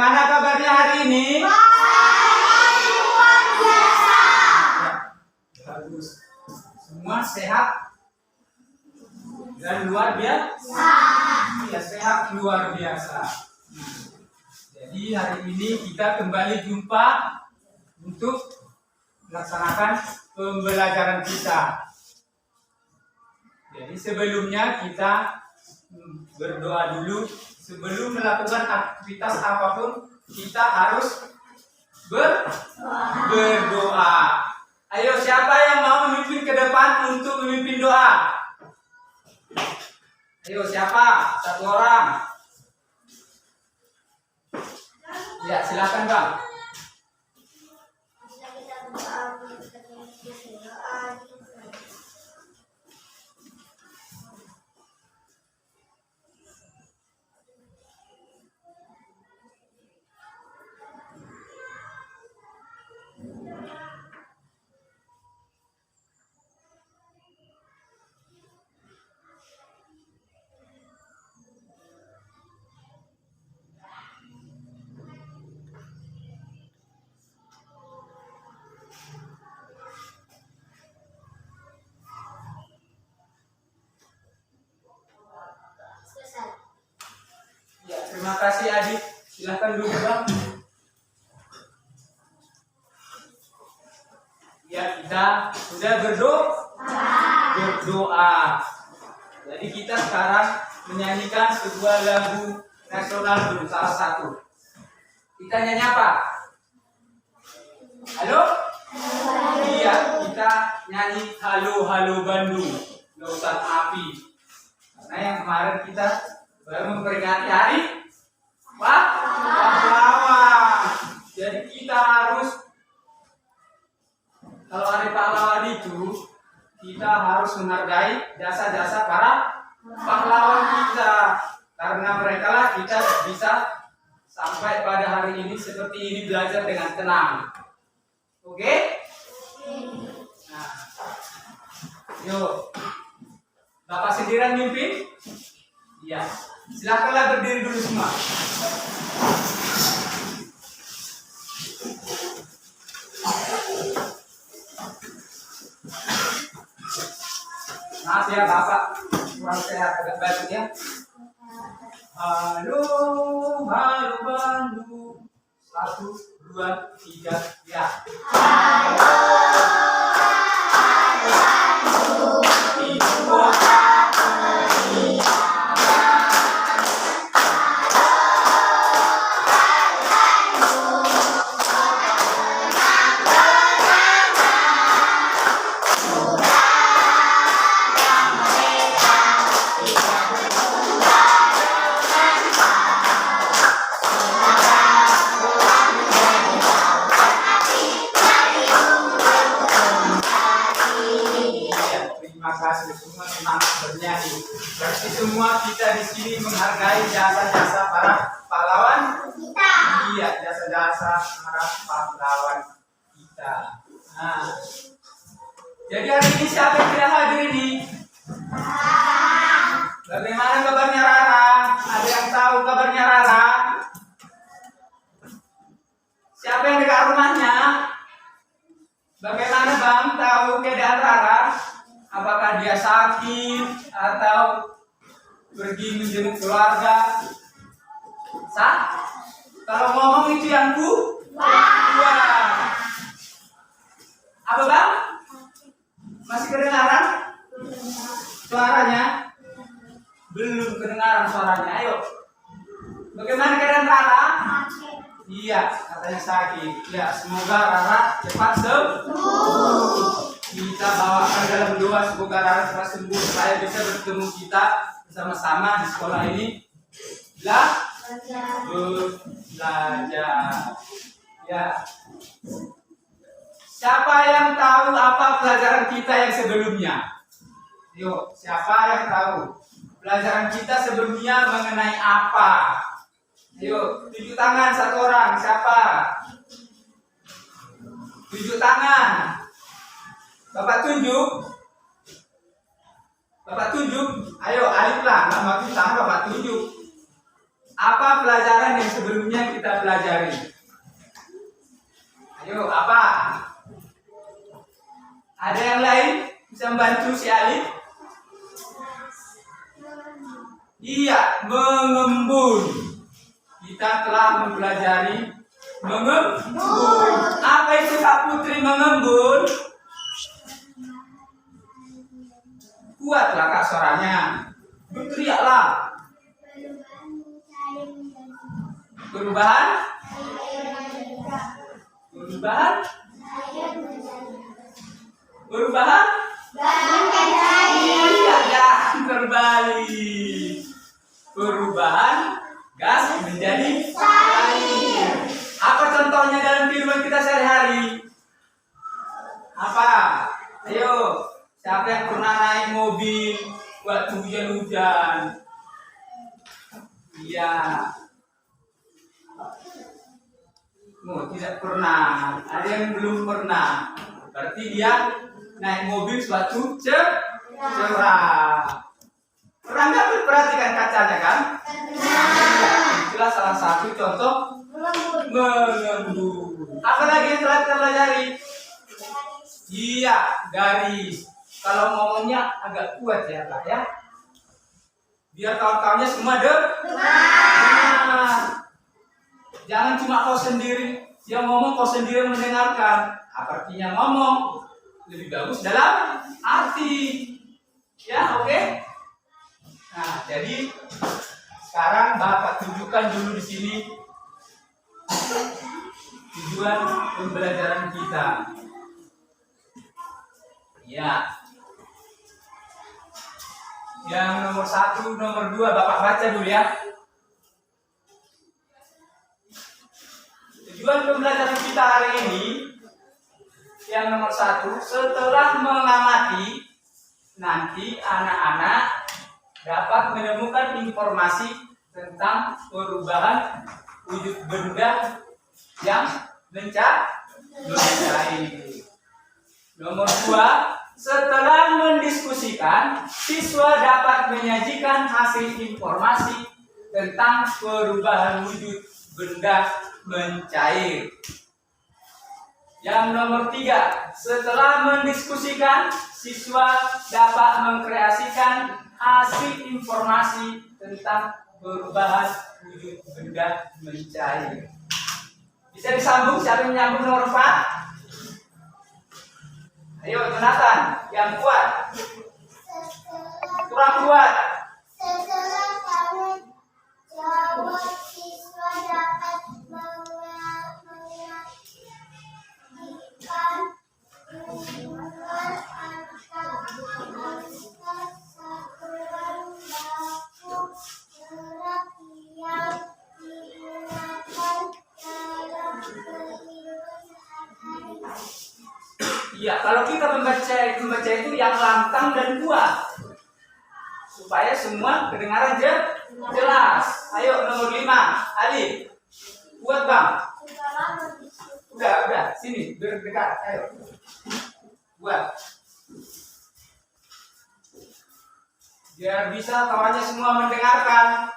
Bagaimana kabarnya hari ini? Baik, luar biasa. Bagus. Semua sehat dan luar biasa. Ya, sehat luar biasa. Jadi hari ini kita kembali jumpa untuk melaksanakan pembelajaran kita. Jadi sebelumnya kita berdoa dulu. Sebelum melakukan aktivitas apapun, kita harus berdoa. Ayo, siapa yang mau memimpin ke depan untuk memimpin doa? Ayo, siapa? Satu orang. Ya, silakan Bang. Ya, terima kasih Adit. Silakan dulu Bang. Ya, kita sudah berdoa. Jadi kita sekarang menyanyikan sebuah lagu nasional dulu, salah satu. Kita nyanyi apa? Halo? Iya, kita nyanyi Halo Halo Bandung, Lautan Api. Karena yang kemarin kita baru memperingati hari pahlawan. Jadi kita harus, kalau hari pahlawan itu, kita harus menghargai jasa-jasa para pahlawan kita. Karena mereka lah kita bisa sampai pada hari ini seperti ini, belajar dengan tenang. Oke? Nah, yuk. Bapak sendirian mimpin? Iya. Silakanlah berdiri dulu semua. Maaf ya Bapak, kurang sehat, agak batuk ya. Halo, halo Bandung. 1, 2, 3, ya. Halo, halo Bandung. Ibu kota Indonesia. Semua semangat bernyanyi. Berarti semua kita di sini menghargai jasa-jasa para pahlawan kita. Iya, jasa-jasa para pahlawan kita. Nah, jadi hari ini siapa yang tidak hadir ini? Bagaimana kabarnya Rara? Ada yang tahu kabarnya Rara? Siapa yang dekat rumahnya? Bagaimana Bang tahu keadaan Rara? Apakah dia sakit atau pergi menjenguk keluarga? Kalau ngomong itu yang wah. Apa Bang? Masih kedengaran? Suaranya? Belum kedengaran suaranya. Ayo. Bagaimana keadaan Rara? Iya, katanya sakit. Ya, semoga Rara cepat sembuh. Kita bawakan dalam doa semoga Rara cepat sembuh supaya bisa bertemu kita bersama-sama di sekolah ini. Belajar. Ya. Siapa yang tahu apa pelajaran kita yang sebelumnya? Yuk, siapa yang tahu pelajaran kita sebelumnya mengenai apa? Yuk, tunjuk tangan satu orang. Siapa? Tunjuk tangan. Bapak tunjuk. Bapak tunjuk. Ayo, alif lah. Bapak tunjuk. Apa pelajaran yang sebelumnya kita pelajari? Ayo, apa? Ada yang lain bisa membantu si Alif? Iya, mengembun. Kita telah mempelajari mengembun. Apa itu Kak Putri mengembun? Kuatlah Kak suaranya. Berteriaklah. Perubahan? Perubahan? Perubahan? Iya, jangan terbalik. Perubahan gas menjadi air. Apa contohnya dalam kehidupan kita sehari-hari? Apa? Ayo, siapa yang pernah naik mobil waktu hujan-hujan? Iya. Oh, tidak pernah. Ada yang belum pernah. Berarti dia naik mobil suatu cerah. Pernah nggak perhatikan kacanya kan? Itulah salah satu contoh mengembun. Apa lagi yang telah kita pelajari? Iya, garis. Kalau ngomongnya agak kuat ya Kak ya. Biar kawan-kawannya semua dengar. Jangan cuma kau sendiri yang ngomong, kau sendiri mendengarkan. Apa artinya ngomong? Lebih bagus dalam arti. Ya, oke? Nah, jadi sekarang Bapak tunjukkan dulu di sini tujuan pembelajaran kita. Ya. Yang nomor 1, nomor 2 Bapak baca dulu ya. Tujuan pembelajaran kita hari ini yang nomor 1, setelah mengamati nanti anak-anak dapat menemukan informasi tentang perubahan wujud benda yang mencair. Nomor 2, setelah mendiskusikan, siswa dapat menyajikan hasil informasi tentang perubahan wujud benda mencair. Yang nomor 3, setelah mendiskusikan, siswa dapat mengkreasikan hasil informasi tentang perubahan wujud benda mencair. Bisa disambung? Siapa yang menyambung nomor 4? Ayo Jonathan, yang kuat. Kurang kuat. Setelah tanggung jawab siswa dapat mengajukan hubungan antar satuan baku gerak yang digunakan dalam kehidupan sehari-hari. Iya, kalau kita membaca itu yang lantang dan kuat, supaya semua kedengaran jelas. Ayo nomor 5, Ali, kuat bang. Udah, sini berdekat. Ayo, buat. Biar bisa kawannya semua mendengarkan.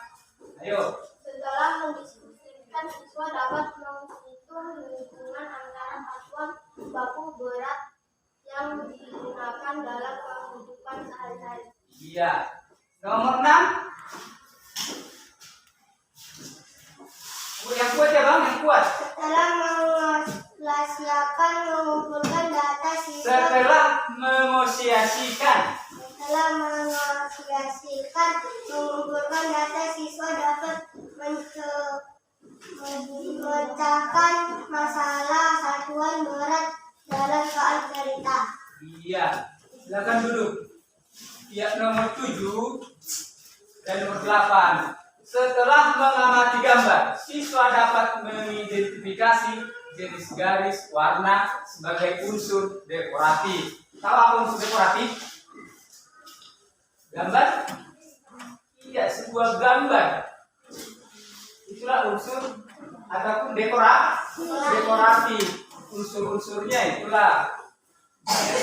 Ayo. Setelah mendiskusikan, siswa dapat menghitung hubungan antara satuan baku berat yang digunakan dalam kehidupan sehari-hari. Iya. Nomor 6. Yang kuat ya bang, yang kuat. Setelah mengumpulkan data siswa. Setelah menegosiasikan, mengumpulkan data siswa dapat memecahkan masalah satuan berat dalam soal cerita. iya. Silakan duduk. Ya, nomor 7 dan nomor 8. Setelah mengamati gambar, siswa dapat mengidentifikasi jenis garis warna sebagai unsur dekoratif. Tahu apa unsur dekoratif? Gambar? Iya, sebuah gambar. Itulah unsur ataupun dekoratif. Unsur-unsurnya itulah.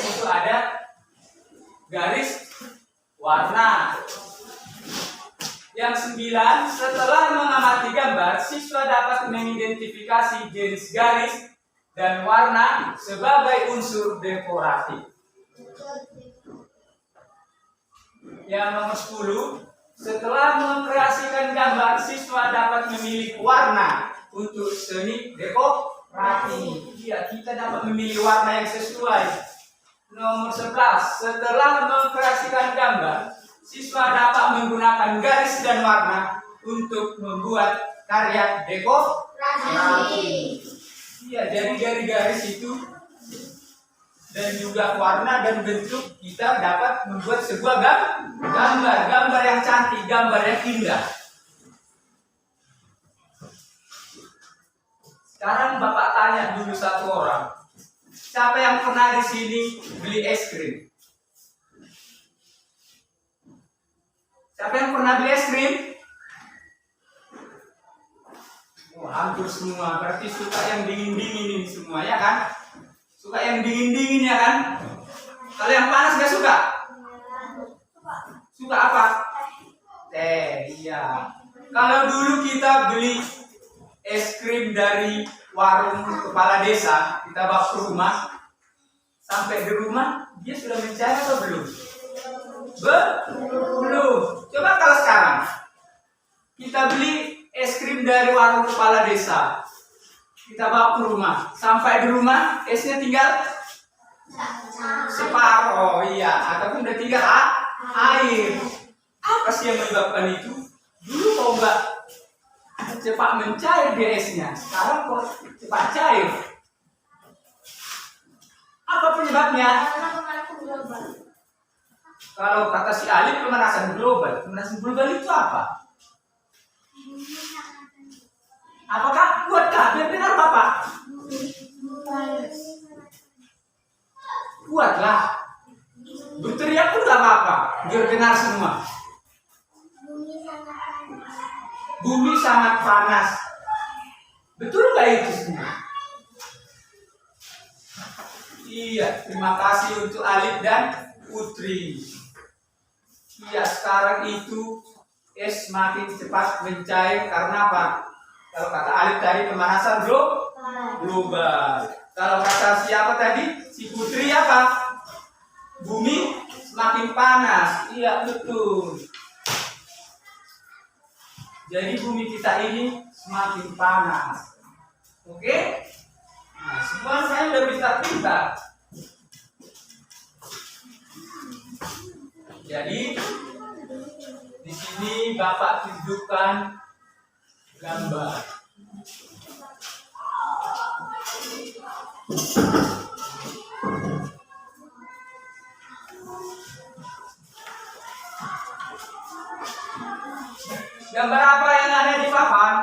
Itu ada garis warna. Yang 9, setelah mengamati gambar, siswa dapat mengidentifikasi jenis garis dan warna sebagai unsur dekoratif. Yang nomor 10, setelah mengkreasikan gambar, siswa dapat memilih warna untuk seni dekoratif. Ya, kita dapat memilih warna yang sesuai. Nomor 11, setelah mengkreasikan gambar, siswa dapat menggunakan garis dan warna untuk membuat karya dekoratif. Iya, jadi dari garis itu dan juga warna dan bentuk kita dapat membuat sebuah gambar yang cantik, gambar yang indah. Sekarang Bapak tanya dulu satu orang, siapa yang pernah di sini beli es krim? Siapa yang pernah beli es krim? Oh, hampir semua. Berarti suka yang dingin-dingin ini semua, ya kan? Suka yang dingin-dingin, ya kan? Kalau yang panas gak suka? Suka apa? Teh, iya. Kalau dulu kita beli es krim dari warung kepala desa, kita bawa ke rumah, sampai di rumah, dia sudah mencair atau belum? Belum. Coba kalau sekarang, kita beli es krim dari warung kepala desa, kita bawa ke rumah, sampai di rumah esnya tinggal separuh, iya, ataupun udah tinggal air. Apa sih yang menyebabkan itu? Dulu kok enggak cepat mencair di esnya, sekarang kok cepat cair. Apa penyebabnya? Kalau kata si Alif, pemanasan global. Pemanasan global itu apa? Apakah kuatkah? Biar benar Bapak. Kuatlah. Berteriak pun gak apa-apa. Biar benar semua. Bumi sangat panas. Betul gak itu semua? Iya, terima kasih untuk Alif dan Putri. Iya, sekarang itu es makin cepat mencair karena apa? Kalau kata Alif tadi pemanasan global. Kalau kata siapa tadi? Si Putri apa? Bumi semakin panas. Iya, betul. Jadi bumi kita ini semakin panas. Oke? Nah, semua saya udah pintar-pintar. Jadi di sini Bapak tunjukkan gambar. Gambar apa yang ada di papan?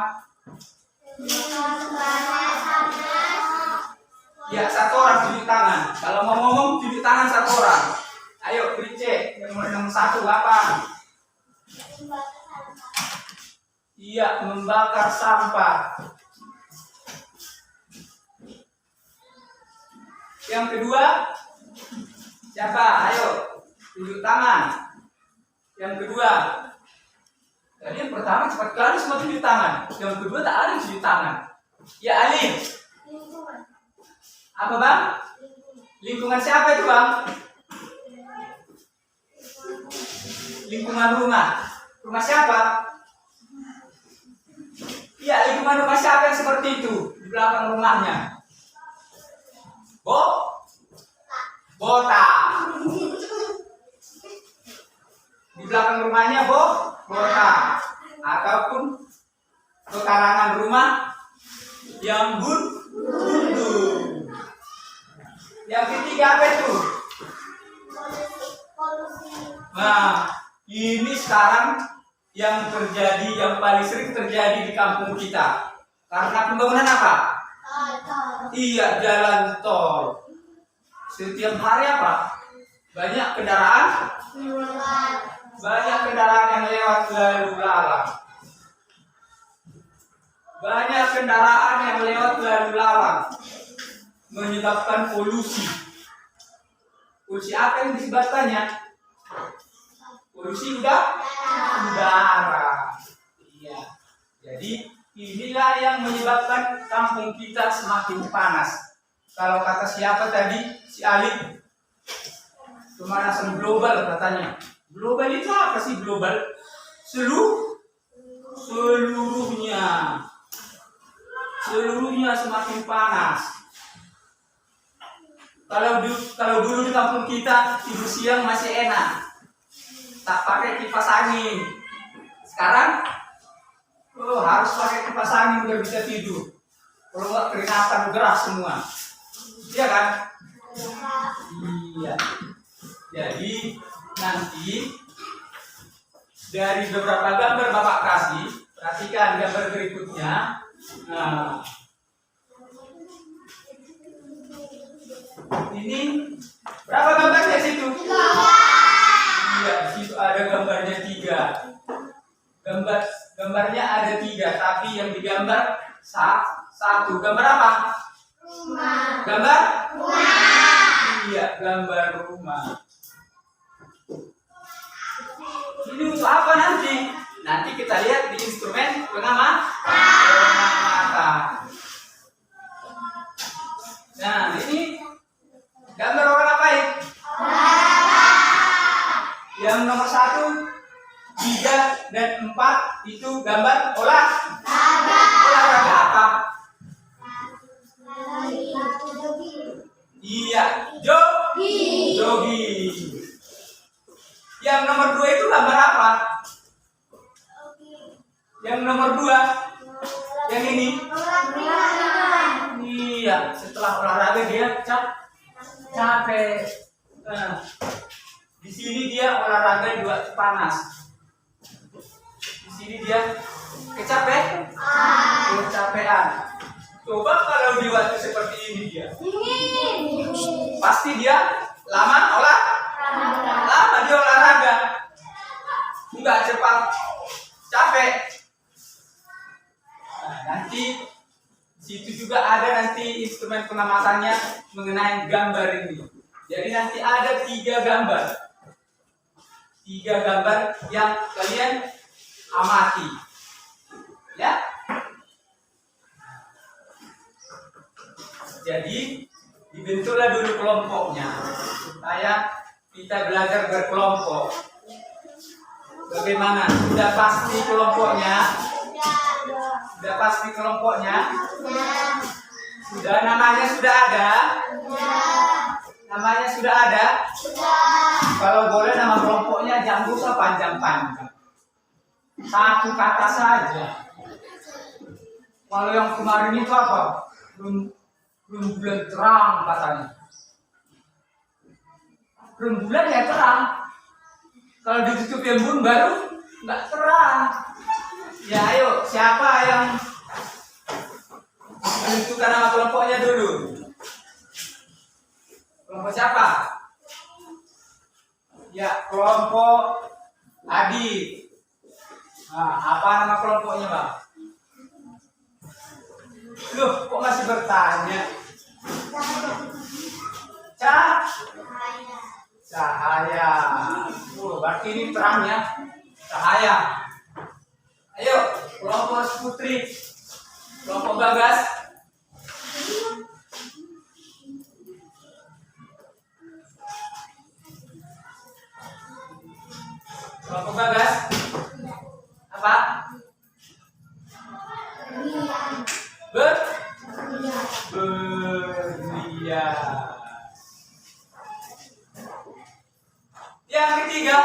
Ya, satu orang tunjuk tangan. Kalau mau ngomong tunjuk tangan satu orang. Ayo, cek yang nomor 1 apa? Iya, membakar sampah. Yang kedua, siapa? Ayo, tunjuk tangan. Yang kedua, tadi yang pertama cepat kali semua tunjuk tangan. Yang kedua tak ada tunjuk tangan. Ya, Ali. Apa bang? Lingkungan siapa itu bang? Lingkungan rumah. Rumah siapa? Iya, lingkungan rumah siapa yang seperti itu? Di belakang rumahnya. Botak. Di belakang rumahnya botak. Ataupun pekarangan rumah yang buntu. Yang ketiga apa itu? Nah, ini sekarang yang terjadi, yang paling sering terjadi di kampung kita. Karena pembangunan apa? Iya, jalan tol. Setiap hari apa? Banyak kendaraan. Banyak kendaraan yang lewat lalu lalang. Banyak kendaraan yang lewat lalu lalang, menyebabkan polusi. Polusi apa yang disebabkannya? Polusi udara. Jadi inilah yang menyebabkan kampung kita semakin panas. Kalau kata siapa tadi, si Alif, pemanasan global katanya. Global itu apa sih global? Seluruhnya semakin panas. Kalau dulu di kampung kita tidur siang masih enak, tak pakai kipas angin. Sekarang harus pakai kipas angin biar bisa tidur. Kalau nggak keringatan gerah semua. Iya kan? Iya. Jadi nanti dari beberapa gambar Bapak kasih, perhatikan gambar berikutnya. Nah, ini berapa gambarnya situ? Iya, di situ ada gambarnya 3. Gambarnya ada 3, tapi yang digambar 1. Gambar apa? Rumah. Gambar? Iya, gambar rumah. Ini untuk apa nanti? Nanti kita lihat di instrumen pengamatan. Nah, ini gambar orang apa ya? Yang nomor 1, 3, dan 4 itu gambar olahraga apa? Iya, jogging. Yang nomor 2 itu gambar apa? Yang nomor 2, yang ini. Iya, setelah olahraga dia capek. Nah, di sini dia olahraga juga panas. Di sini dia kecapean. Coba kalau di waktu seperti ini dia, pasti dia lama dia olahraga, nggak cepat capek. Nah, nanti situ juga ada nanti instrumen pengamatannya mengenai gambar ini. Jadi nanti ada 3 gambar. 3 gambar yang kalian amati. Ya. Jadi dibentuklah dulu kelompoknya supaya kita belajar berkelompok. Bagaimana? Sudah pasti kelompoknya? Sudah, namanya sudah ada? Namanya sudah ada? Kalau boleh nama kelompoknya jangan usah panjang-panjang. 1 kata saja. Kalau yang kemarin itu apa? Rembulan terang katanya. Rembulan ya terang. Kalau ditutup embun baru nggak terang. Ya ayo, siapa yang menentukan nama kelompoknya dulu? Kelompok siapa? Ya, kelompok Adi. Nah, apa nama kelompoknya, Bang? Loh, kok masih bertanya? Cahaya. Berarti ini terangnya cahaya. Ayo, kelompok Putri, kelompok Bagas. Kelompok Bagas. Apa? Berlian. Yang ketiga,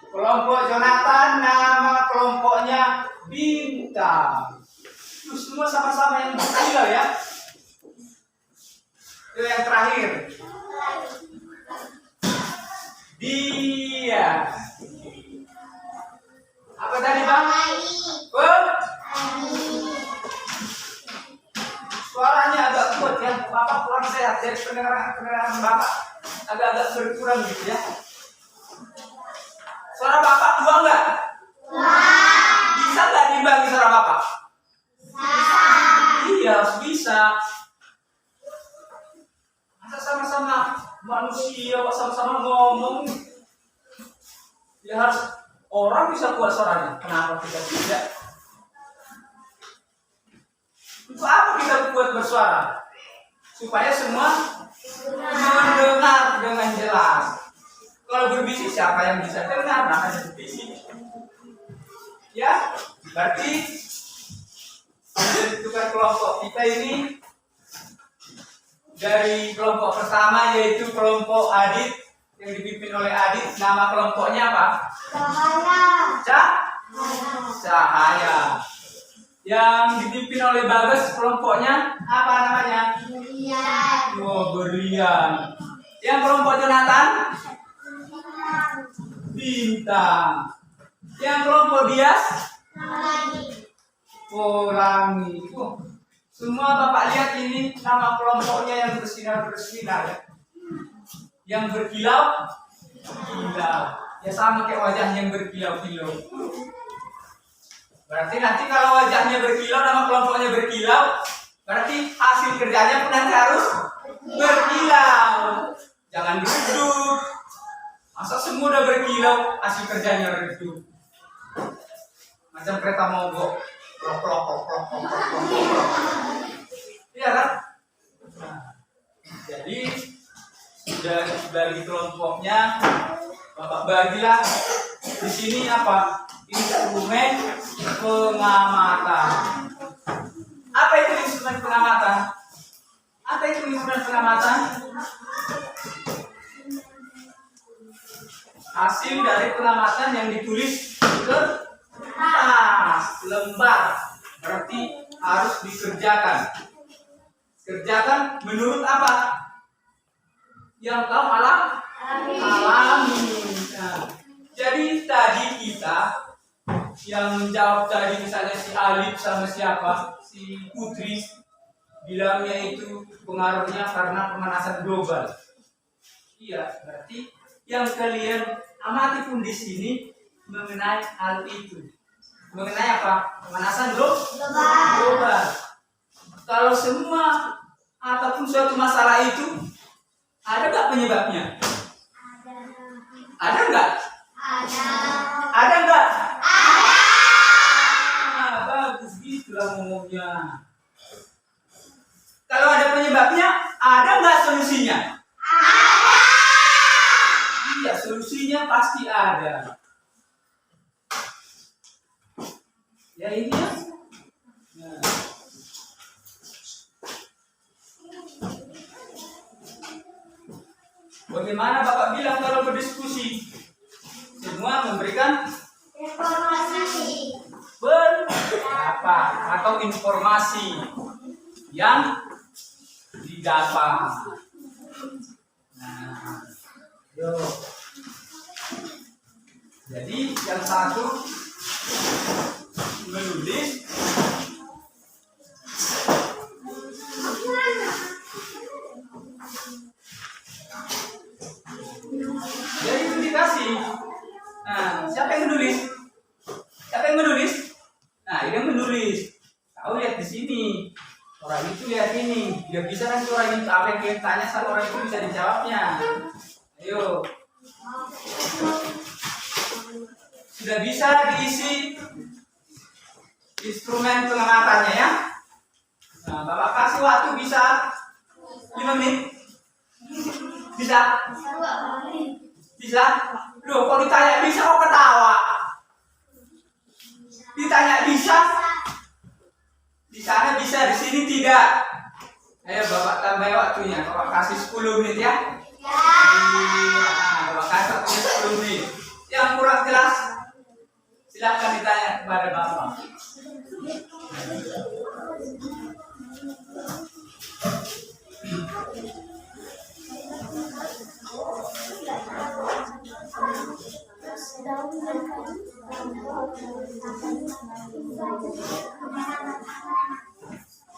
kelompok Jonathan, nama kelompoknya Bintang. Itu semua sama-sama yang kecil ya. Itu yang terakhir. Dia. Apa tadi, Bang? Suaranya agak kuat ya. Bapak kurang sehat. Jadi pendengaran Bapak agak-agak berkurang gitu ya. Suara Bapak dua enggak? Bisa nggak diimbangi suara Bapak? Iya, harus bisa. Masa sama-sama manusia kok sama-sama ngomong. Ya harus orang bisa kuat suaranya. Kenapa kita tidak? Untuk apa kita buat bersuara? Supaya semua mendengar dengan jelas. Kalau berbisik siapa yang bisa dengar? Nah, hanya berbisik. Ya, berarti menentukan kelompok kita ini dari kelompok pertama yaitu kelompok Adit yang dipimpin oleh Adit. Nama kelompoknya apa? Cahaya. Yang dipimpin oleh Bagas kelompoknya apa namanya? Berian. Yang kelompok Jonathan? Bintang. Yang kelompok Dias? Pelangi. Semua Bapak lihat ini nama kelompoknya yang bersinar-bersinar ya. Yang berkilau, kilau. Ya sama kayak wajahnya yang berkilau-kilau. Berarti nanti kalau wajahnya berkilau, nama kelompoknya berkilau, berarti hasil kerjanya pun nanti harus berkilau. Jangan redup. Masa semua udah berkilau, hasil kerjanya redup. Macam kereta mogok. Iya kan? Nah, jadi sudah dibagi kelompoknya, Bapak bagilah di sini apa? Instrumen pengamatan. Apa itu instrumen pengamatan? Apa itu instrumen pengamatan? Hasil dari pengamatan yang ditulis ke lembar, berarti harus dikerjakan. Kerjakan menurut apa? Yang kau alami. Nah, jadi tadi kita yang menjawab tadi misalnya si Alif sama siapa? Si Putri bilangnya itu pengaruhnya karena pemanasan global. Iya, berarti yang kalian amati pun di sini mengenai hal itu. Mengenai apa? Pemanasan global. Kalau semua ataupun suatu masalah itu ada nggak penyebabnya? Ada nggak? Ada nggak? Bagus gitulah ngomongnya. Kalau ada penyebabnya, ada nggak solusinya? Iya, solusinya pasti ada. Ya ini ya. Nah. Bagaimana Bapak bilang kalau berdiskusi? Semua memberikan informasi berapa atau informasi yang didapat. Nah, yuk. Jadi yang satu menulis, jadi itu dikasih. Nah, siapa yang menulis? Siapa yang menulis? Nah, ini yang menulis. Tahu lihat di sini. Orang itu lihat ini. Dia bisa nanti orang itu apa yang kita tanya sama orang itu bisa dijawabnya. Ayo. Sudah bisa diisi instrumen pengamatannya ya. Nah, Bapak kasih waktu bisa 5 menit. Bisa? Bisa? Loh, kalau ditanya bisa kok ketawa? Ditanya bisa? Di sana bisa, di sini tidak. Ayo Bapak tambah waktunya. Bapak kasih 10 menit ya. Nah, Bapak kasih waktunya 10 menit. Yang kurang jelas silahkan ditanya kepada Bapak.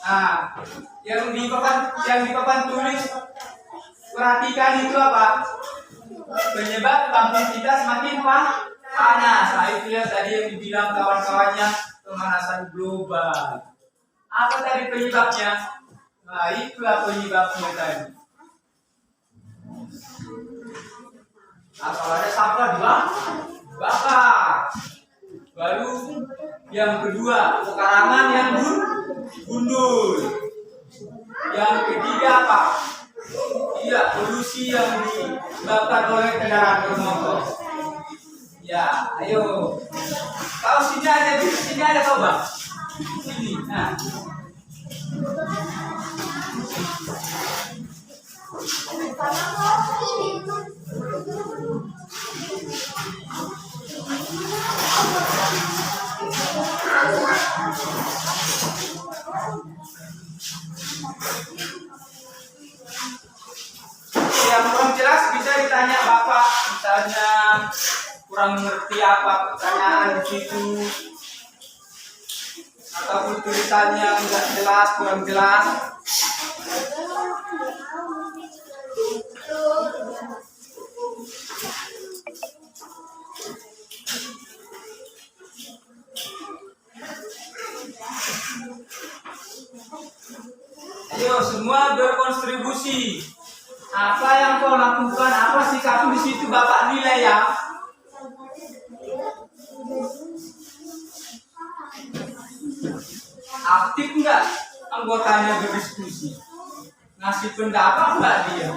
Nah, yang di papan tulis perhatikan itu apa? Penyebab lambung kita semakin panas. Nah, itu ya tadi yang dibilang kawan-kawannya pemanasan global. Apa tadi penyebabnya? Nah, itulah penyebabnya tadi. Atau ada siapa dua? Bapak. Baru yang kedua, pekarangan yang gundul. Yang ketiga apa? Iya, polusi yang disebabkan oleh kendaraan bermotor. Ya, ayo. Kalau sini ada coba. Sini. Nah. Yang kurang jelas bisa ditanya Bapak, misalnya kurang mengerti apa pertanyaan di situ, ataupun tulisannya enggak jelas, kurang jelas. Ayo semua berkontribusi. Apa yang kau lakukan, apa sikapmu di situ Bapak nilai ya. Aktif enggak anggotanya berdiskusi? Ngasih pendapat enggak dia?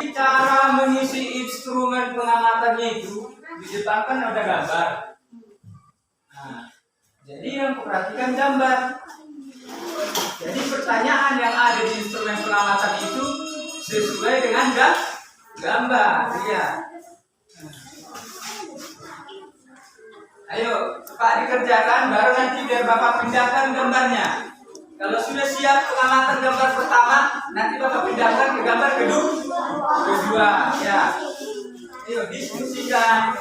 Cara mengisi instrumen pengamatannya itu di depan kan ada gambar. Nah, jadi yang perhatikan gambar. Jadi pertanyaan yang ada di instrumen pengamatan itu sesuai dengan gambar. Ya. Ayo, Pak dikerjakan, baru nanti biar Bapak pindahkan gambarnya. Kalau sudah siap pengamatan gambar pertama, nanti Bapak pindahkan ke gambar kedua. Ya. Ayo diskusikan.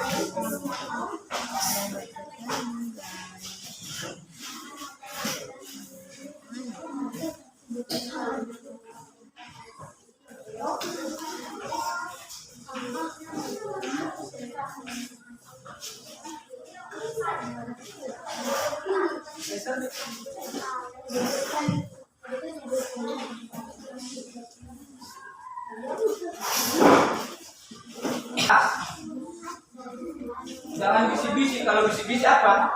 Jangan bisik-bisik, kalau bisik-bisik apa?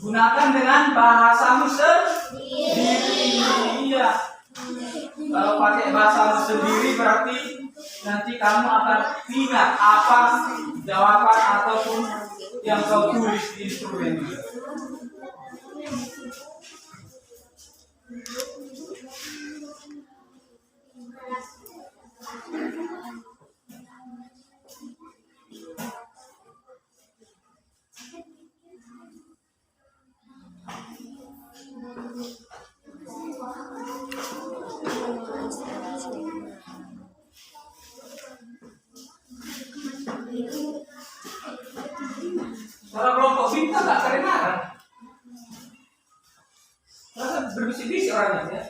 Gunakan dengan bahasamu sendiri. Iya. Kalau pakai bahasamu sendiri berarti nanti kamu akan ingat apa jawaban ataupun yang kau tulis di instrumen. Suara kelompok bintang tak kedengaran. Masa berbisik-bisik orangnya ya?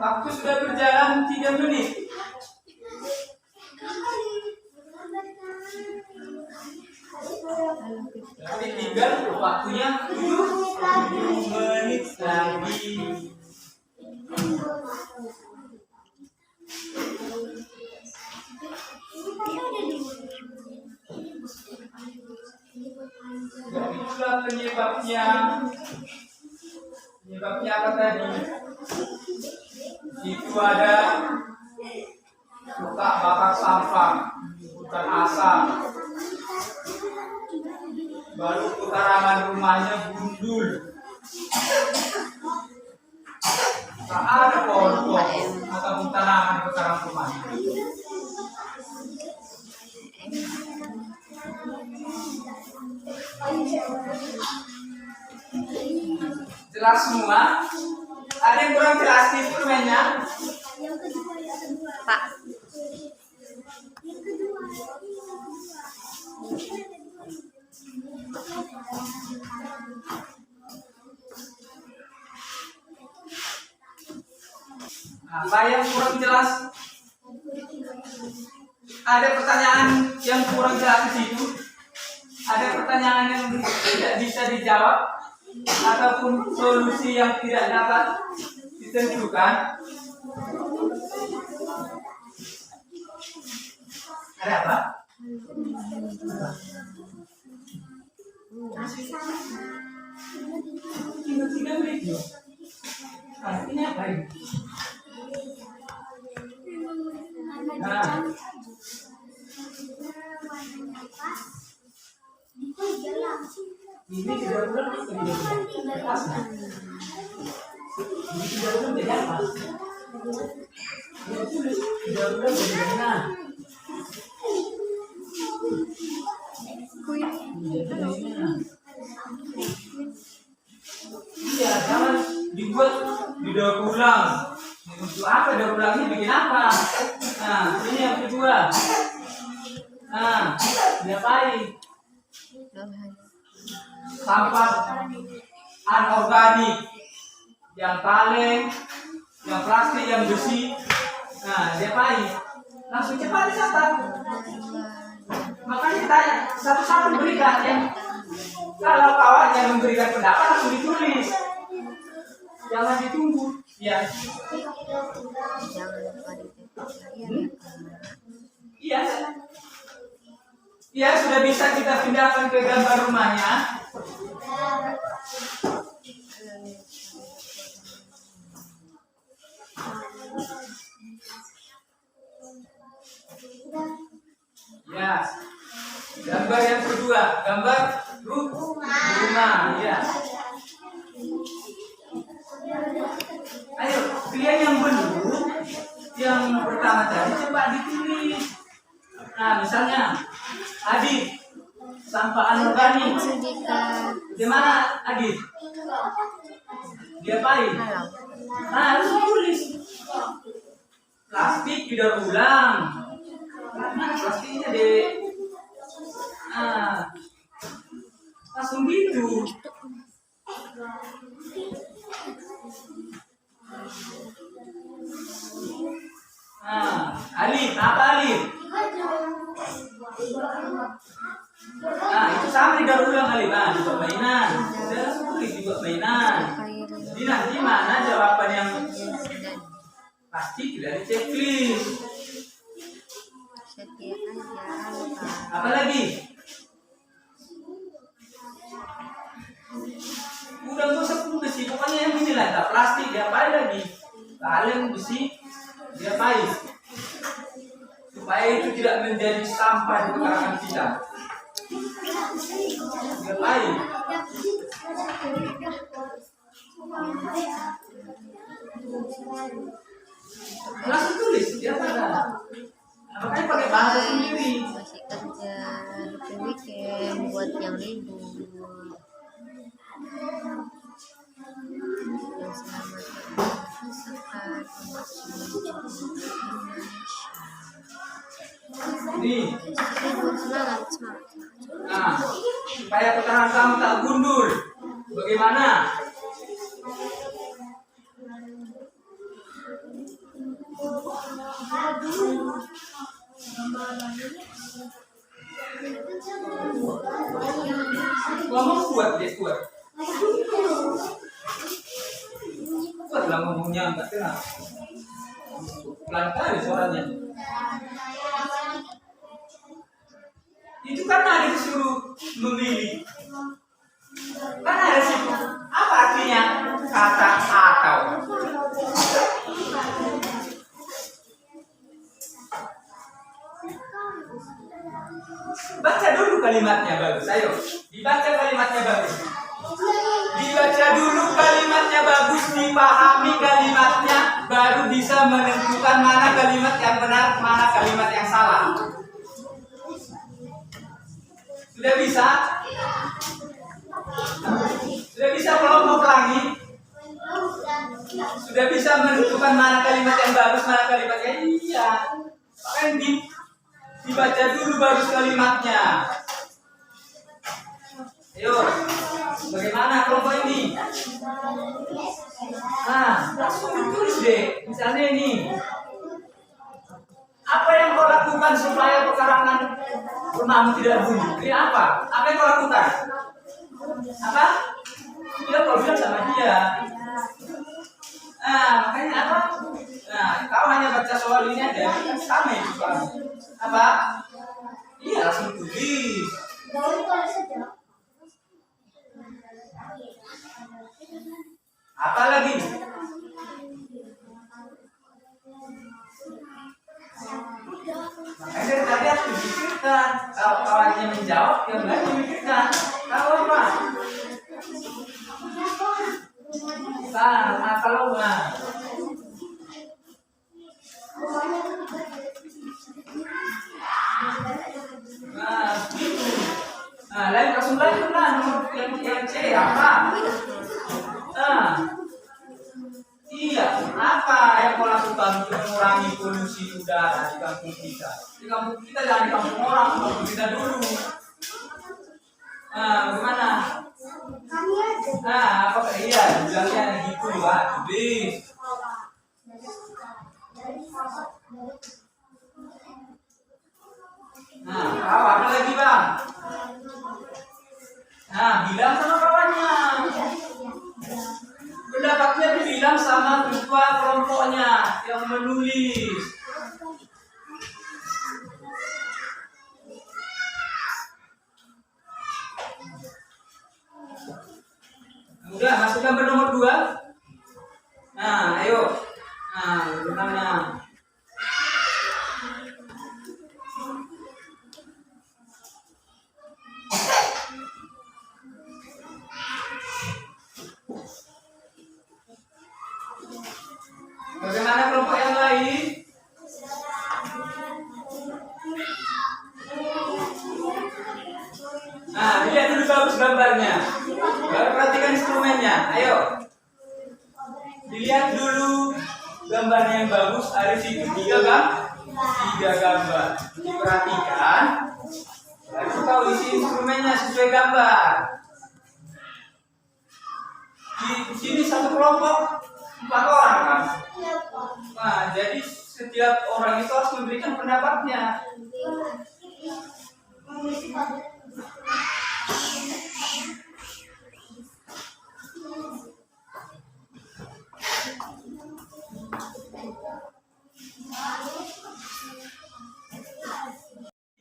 Waktu sudah berjalan 3 menit. Jadi tinggal waktunya 7 menit lagi. Dan itulah penyebabnya. Penyebabnya apa tadi? Itu ada suka bakar sampah, bukan asap. Baru pekarangan rumahnya gundul. Tak ada pohon-pohon atau tanaman di pekarangan rumahnya. Jelas semua? Ada yang kurang jelas di instrumennya? Pak. Apa yang kurang jelas? Ada pertanyaan yang kurang jelas di situ? Ada pertanyaan yang tidak bisa dijawab ataupun solusi yang tidak dapat ditentukan? Ada apa? Tiga video. Artinya apa ini? Nah, ini tidak benar, tidak pas. Ini tidak benar, tidak pas. Ini tulis tidak benar, tidak benar. Iya, jangan dibuat didaur ulang. Untuk apa daur ulangnya bikin apa? Nah, ini yang kedua. Nah, diapain? Sampah anorganik, yang kaleng, yang plastik, yang besi. Nah, diapain? Langsung cepat dicatat. Makanya ditanya satu-satu berikan ya. Kalau kawan yang memberikan pendapat langsung ditulis, jangan ditunggu. Ya. Iya. Ya, sudah bisa kita pindahkan ke gambar rumahnya. Ya. Gambar yang kedua, gambar rumah. Ya. Ayo, pilih yang benar. Yang pertama tadi coba ditulis. Nah, misalnya Adit, sampah anorganik. Di mana Adit? Diapain? Nah, harus tulis. Plastik didaur ulang. Karena plastiknya langsung gitu. Nah, Alif, apa Alif? Nah, itu sama didaur ulang Alif. Nah, dibuat mainan. Udah langsung tulis dibuat mainan. Jadi nanti mana jawaban yang pasti tidak di checklist. Apa lagi? Udah gak usah besi, pokoknya yang ini lah. Tak plastik, diapain lagi? Kaleng, besi, diapain? Supaya itu tidak menjadi sampah di karangan kita. Diapain? Langsung tulis, diapain? Makanya pakai bahasa sendiri. Masih kerja di weekend buat yang libur. Yang selamat merasakan Nih. semangat. Nah, supaya petangan kamu tak gundul. Bagaimana? Ngomong kuat deh, kuat. Kuat lah ngomongnya, enggak tenang. Pelan kali suaranya. Itu kan ada disuruh memilih. Kan ada sih. Apa artinya kata atau? Baca dulu kalimatnya bagus. Ayo, dibaca kalimatnya bagus. Dibaca dulu kalimatnya bagus, dipahami kalimatnya, baru bisa menentukan mana kalimat yang benar, mana kalimat yang salah. Sudah bisa? Sudah bisa kelompok lagi? Sudah bisa menentukan mana kalimat yang bagus, mana kalimat yang iya. Kan dibaca dulu bagus kalimatnya. Ayo, bagaimana kelompok ini? Nah, langsung ditulis deh. Misalnya ini. Apa yang kau lakukan supaya pekarangan rumahmu tidak bunyi? Ini apa? Apa yang kau lakukan? Apa? Dia kau bilang sama dia. Nah, makanya apa? Nah, kau hanya baca soal ini aja, kan sama itu kan? Apa? Iya, langsung tulis. Apa lagi? Makanya dari tadi harus dipikirkan. Kalau kawannya menjawab, yang lain memikirkan. Tahu apa? Kalau gitu. Lain langsung lanjut lah nomor yang C apa? Iya, apa yang kau lakukan untuk mengurangi polusi udara di kampung kita? Di kampung kita jangan di kampung orang, kampung kita dulu. Bagaimana? Apa iya? Bilangnya gitu, tulis. Kau apa lagi bang? Bilang sama kawannya. Pendapatnya dibilang sama ketua kelompoknya yang menulis. Udah, masuk gambar nomor 2. Ayo. Bagaimana? Bagaimana kelompok yang lain? Lihat dulu bagus gambarnya. Baru perhatikan instrumennya. Ayo. Dilihat dulu gambarnya yang bagus. Ada situ 3 gambar. Diperhatikan. Lalu tahu isi instrumennya sesuai gambar. Di sini satu kelompok 4 orang kan. Jadi setiap orang itu harus memberikan pendapatnya.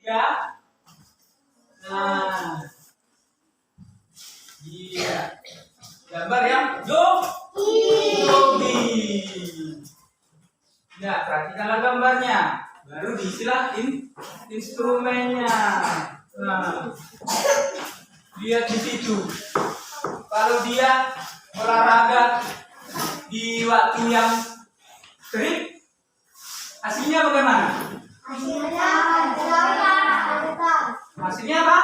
Ya. Iya. Gambar yang zombie. Nah, perhatikanlah gambarnya. Baru diisilah instrumennya. Lihat di situ. Kalau dia olahraga di waktu yang terik, hasilnya bagaimana? Hasilnya apa?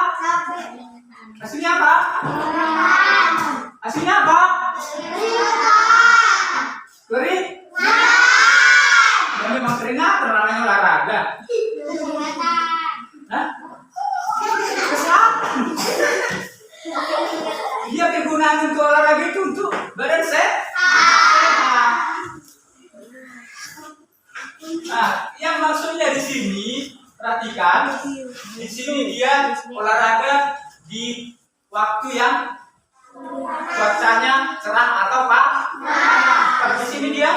Hasilnya apa? Hasilnya apa? Kering? Dan memang keringat terlalu olahraga. Dia kegunaan untuk olahraga itu untuk badan sehat. Yang maksudnya di sini perhatikan, di sini dia olahraga di waktu yang cuacanya cerah atau panas. Kalau di sini dia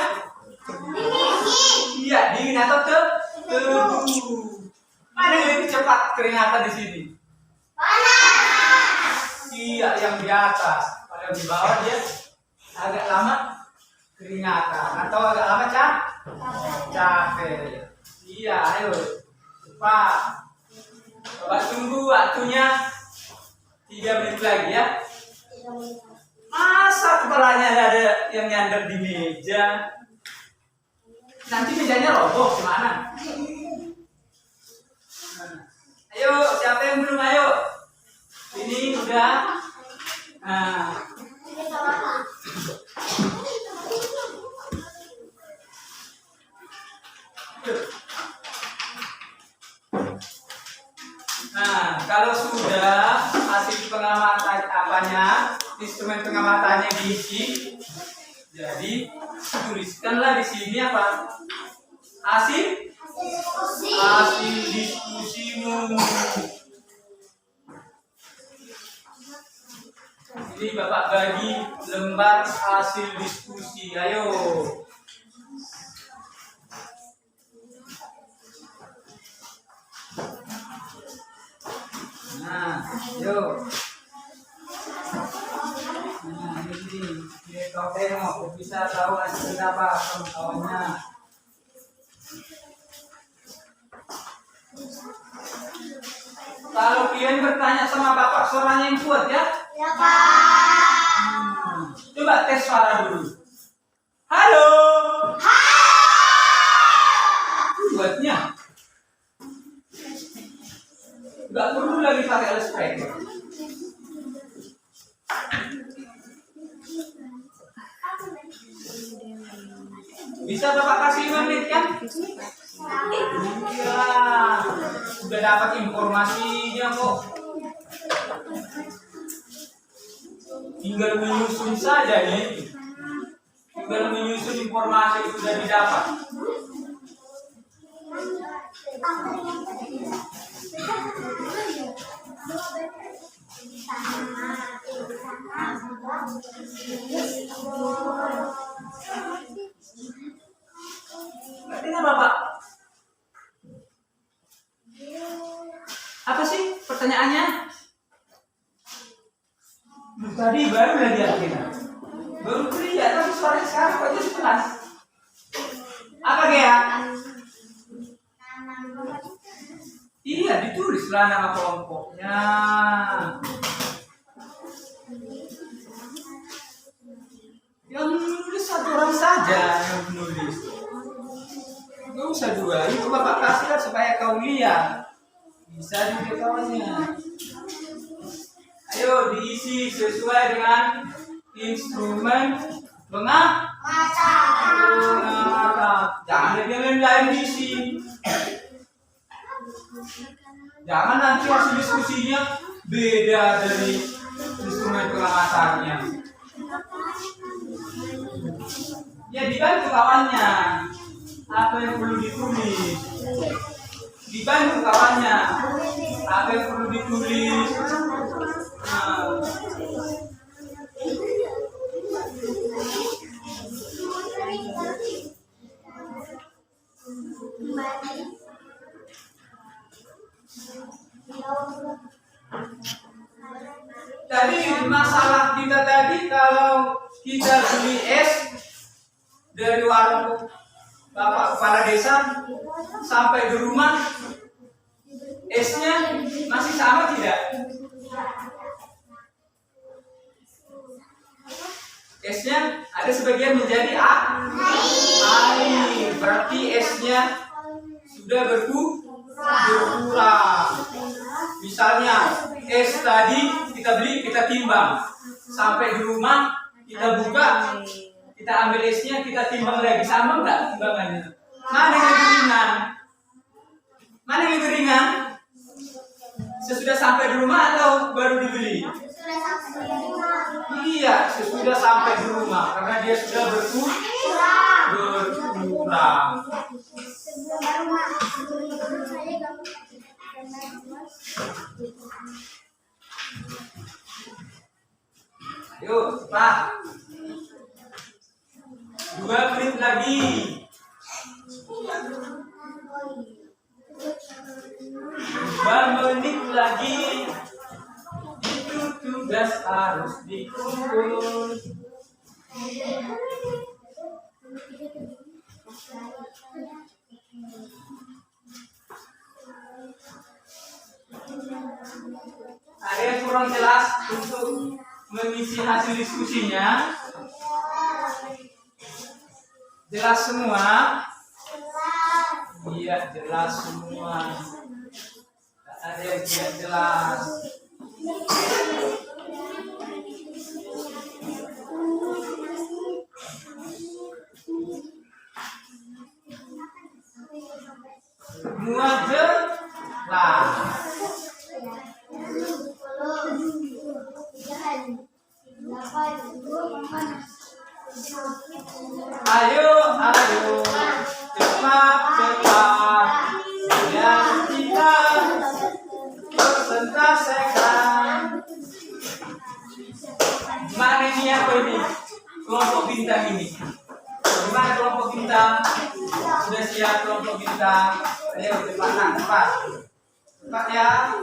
iya dingin atau teduh. Mana yang lebih cepat keringatan di sini? Iya, yang di atas. Kalau di bawah dia agak lama keringatan atau agak lama capek. Iya, ayo cepat. Coba tunggu waktunya 3 menit lagi ya. Masa kepalanya ada yang nyandar di meja? Nanti mejanya roboh gimana? Ayo, siapa yang belum? Ayo. Ini udah. Kalau sudah hasil pengamatan apanya, instrumen pengamatannya diisi, jadi tuliskanlah di sini apa? Hasil diskusimu. Ini Bapak bagi lembar hasil diskusi. Ayo. Nah, yuk. Nah, ini kau tengok, bisa tahu hasil apa kawan-kawannya. Kalau kalian bertanya sama Bapak, suaranya yang kuat ya? Ya, Pak. Coba tes suara dulu. Halo. Buatnya. Enggak perlu lagi pakai loudspeaker. Bisa Bapak kasih 5 menit kan? Iya. Sudah dapat informasinya kok. Tinggal menyusun saja nih. Tinggal menyusun informasi yang sudah didapat. Ngerti nggak Bapak? Apa sih pertanyaannya? Tadi baru lagi akhirnya. Baru kerja tapi suaranya sekarang kok jadi kelas. Apa Gea? Iya, ditulislah nama kelompoknya. Yang menulis satu orang saja yang menulis. Gak usah dua. Itu Bapak kasihkan supaya kau lihat. Bisa juga kawannya. Ayo diisi sesuai dengan instrumen pengamatan. Jangan yang lain diisi. Jangan nanti hasil diskusinya beda dari instrumen pengamatannya. Ya dibantu kawannya. Apa yang perlu ditulis? Dibantu kawannya. Apa yang perlu ditulis? Nah. Tadi masalah kita tadi kalau kita beli es dari warung Bapak Kepala Desa sampai di rumah, esnya masih sama tidak? Esnya ada sebagian menjadi air, berarti esnya sudah berkurang. Misalnya es tadi kita beli, kita timbang, sampai di rumah kita buka, kita ambil esnya, kita timbang lagi, sama enggak timbangannya? Mana yang lebih ringan? Mana yang lebih ringan? Sesudah sampai di rumah atau baru dibeli? Iya, sesudah sampai di rumah karena dia sudah berkurang. Yuk, Pak. 2 menit lagi. 2 menit lagi. Itu tugas harus dikumpul. Ada yang kurang jelas untuk mengisi hasil diskusinya? Jelas semua? Iya, jelas semua. Tak ada yang tidak jelas. Semua jelas. kelompok bintang ini. Bagaimana kelompok bintang? Sudah siap kelompok bintang? Ayo cepat. Cepat ya.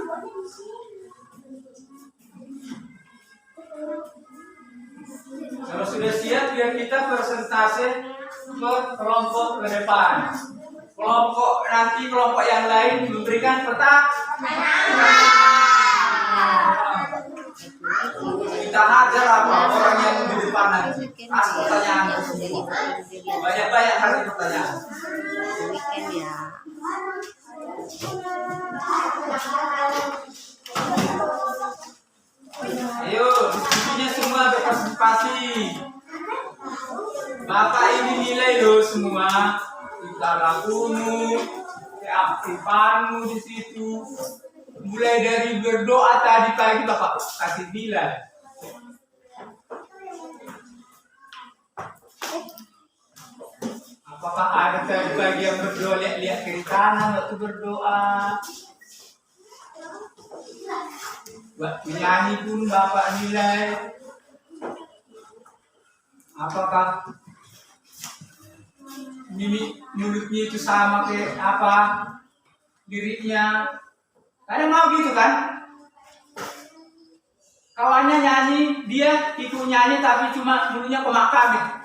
Kalau sudah siap, biar kita persentase ke kelompok ke depan. Kelompok yang lain memberikan kita hajar apa orang yang di depan nanti. Pertanyaan. Banyak kasih pertanyaan. Weekend ya. Ayo, diskusinya semua berpartisipasi. Bapak ini nilai loh semua. Kita lakumu, keaktifanmu di situ. Mulai dari berdoa tadi pagi Bapak kasih nilai. Apakah ada tadi pagi yang berdoa lihat kiri kanan waktu berdoa? Buat menyanyi pun Bapak nilai. Apakah mulutnya itu sama kayak apa liriknya? Kadang mau gitu kan? Kawannya nyanyi, dia ikut nyanyi tapi cuma mulutnya kemakan.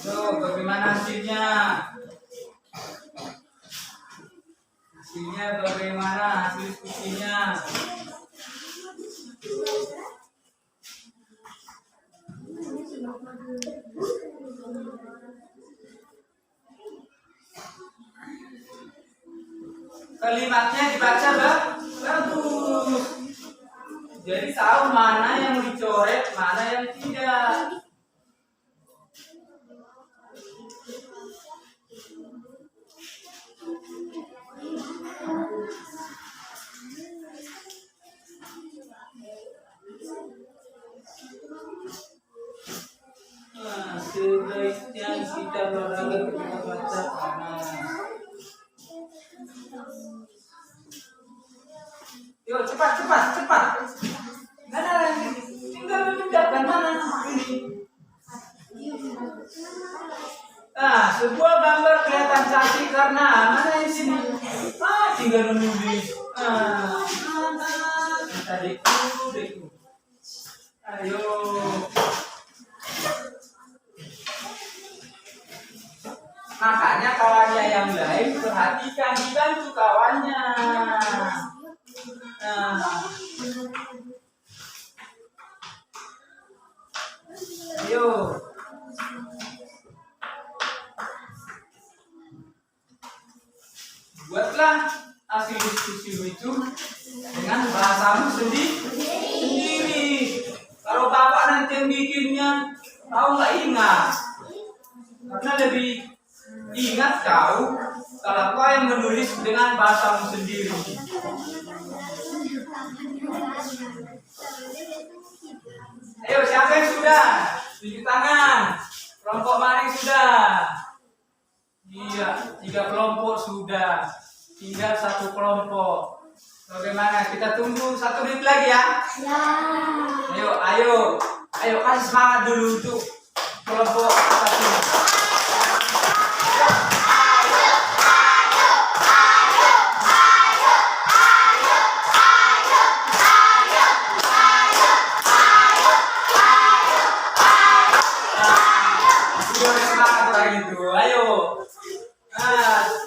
So, bagaimana hasilnya? Hasilnya bagaimana? Hasil diskusinya? Kalimatnya dibaca bagus. Jadi tahu mana yang dicoret, mana yang tidak. Sebaiknya kita berada ketika baca panas. Yuk cepat. Mana lagi? Tinggal memindahkan mana ini? Nah, sebuah gambar kelihatan cantik karena mana yang sini? Tinggal menulis. Kita deku. Ayo. Makanya kawannya yang lain perhatikan, dibantu kawannya. Ayo. Buatlah hasil diskusi itu dengan bahasamu sendiri. Kalau Bapak nanti yang bikinnya, tahu nggak ingat? Karena lebih ingat kau kalau kau yang menulis dengan bahasamu sendiri. Ayo, siapa yang sudah? Tunjuk tangan. Kelompok mana yang sudah? Iya, 3 kelompok sudah. Tinggal 1 kelompok. Bagaimana? Kita tunggu 1 menit lagi ya? Ya. Ayo kasih semangat dulu untuk kelompok 1.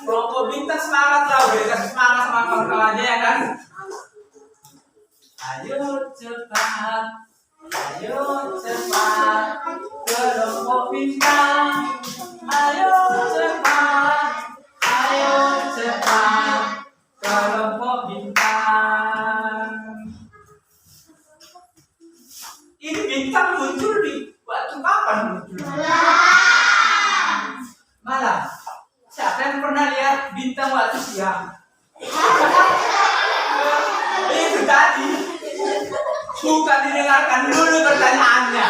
Kelompok bintang semangat lah, udah kasih semangat sama kawan-kawannya ya kan? Ayo cepat. Ayo cepat kelompok bintang. Ayo cepat kelompok bintang. Ini bintang muncul di waktu kapan muncul? Malam. Siapa yang pernah lihat bintang waktu siang? Itu tadi. Bukan didengarkan dulu pertanyaannya.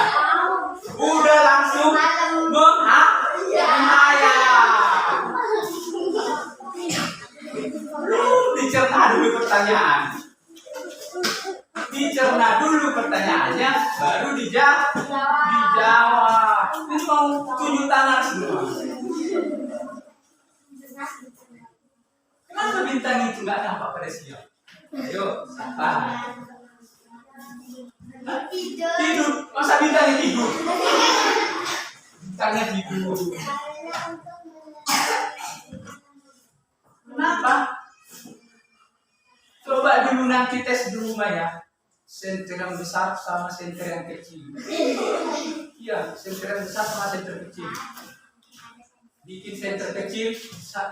Udah langsung menghayal. Dicerna dulu pertanyaan. Dicerna dulu pertanyaannya, baru dijawab. Ini mau tunjuk tangan semua. Kenapa bintang itu nggak nampak pada siang? Ayo, siapa? Tidur. Masa bintangnya tidur? Bintangnya tidur. Kenapa? Coba dulu nanti tes di rumah ya. Senter yang besar sama senter yang kecil. Iya, senter yang besar sama senter kecil. Bikin senter kecil,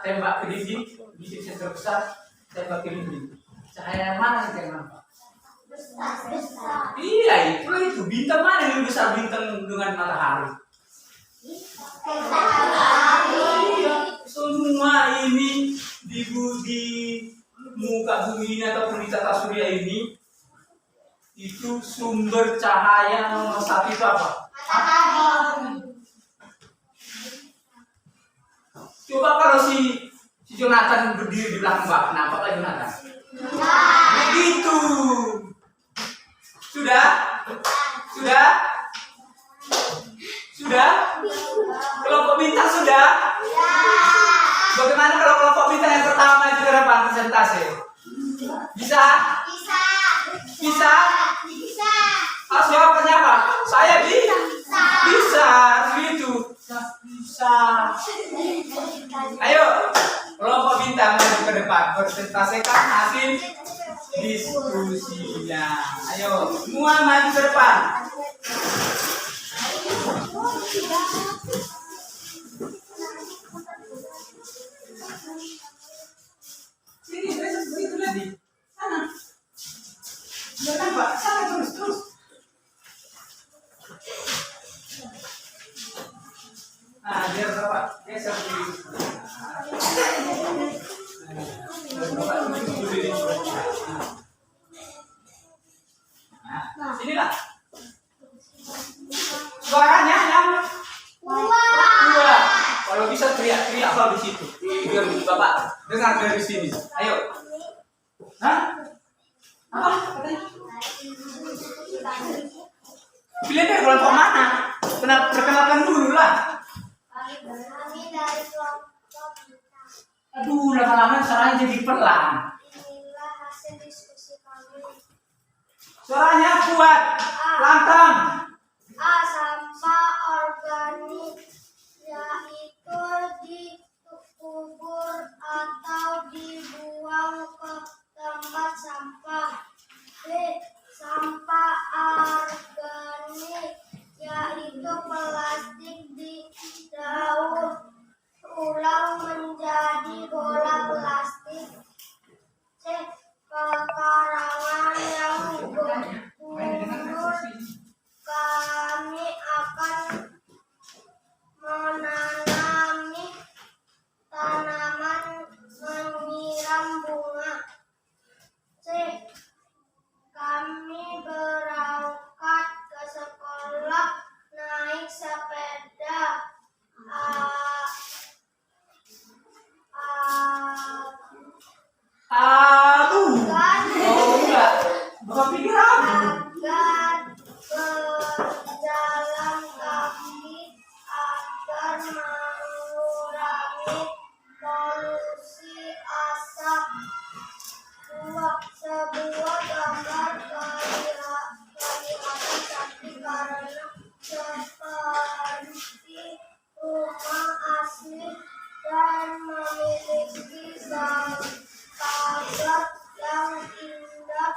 tembak ke dinding. Bikin senter besar, tembak ke dinding. Cahaya mana yang nampak? Iya, itu bintang mana yang lebih besar, bintang dengan matahari? Iya, semua ini di muka bumi ini ataupun di tata surya ini itu sumber cahaya nomor satu itu apa? Coba kalau si Jonathan berdiri di belakang Bapak, nampak lagi Jonathan? Begitu. Sudah? Kelompok bintang sudah? Bagaimana kalau kelompok bintang yang pertama itu berapa persentase? Bisa? Harus jawabannya apa? Saya bisa. Begitu. Bisa. Ayo, kelompok bintang maju ke depan. Persentasekan hasil diskusinya. Ayo, semua maju ke depan. Sini, begitu lagi. Sana. Jangan Pak, sana terus. Nah, biar Bapak geser dulu. Nah, sinilah. Suaranya yang dua. Kalau bisa teriak-teriak kalau di situ. Biar Bapak dengar dari sini. Ayo. Hah? Apa? Katanya? Pilih dari kelompok mana? Perkenalkan dulu lah. Aduh, lama-lama suaranya jadi pelan. Inilah hasil diskusi kami. Suaranya kuat, lantang. A. Sampah organik, yaitu dikubur atau dibuang ke tempat sampah. B. Sampah organik, yaitu plastik didaur ulang menjadi bola plastik. C. Pekarangan yang gundul, kami akan menanami tanaman menyiram bunga. C. Kami berangkat ke sekolah naik sepeda. Aduh. Oh enggak. Bapak pikir apa? Agar berjalan kaki agar mengurangi polusi asap. Sebuah gambar kelihatan cantik karena seperti rumah asli dan memiliki pagar yang indah.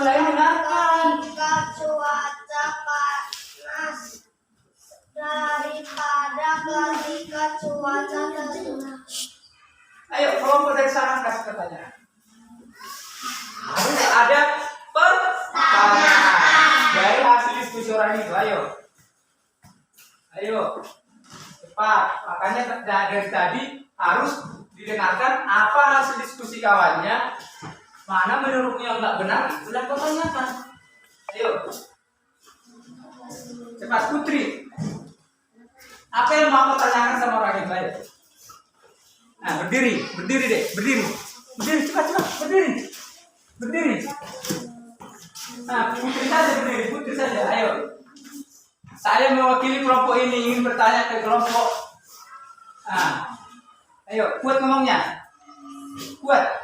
mulai dengarkan. Ketika cuaca panas daripada ketika cuaca terik. Ayo, kelompok dari sana kasih pertanyaan. Harus ada pertanyaan dari hasil diskusi orang itu. Ayo, cepat. Makanya dari tadi harus didengarkan apa hasil diskusi kawannya. Mana menurutmu yang nggak benar, sudah kau tanyakan. Ayo, cepat Putri. Apa yang mau kau tanyakan sama orang itu? Ayo. Nah, berdiri deh, berdiri cepat, berdiri. Nah, Putri saja, ayo. Saya mewakili kelompok ini ingin bertanya ke kelompok. Nah, ayo, kuat ngomongnya, kuat.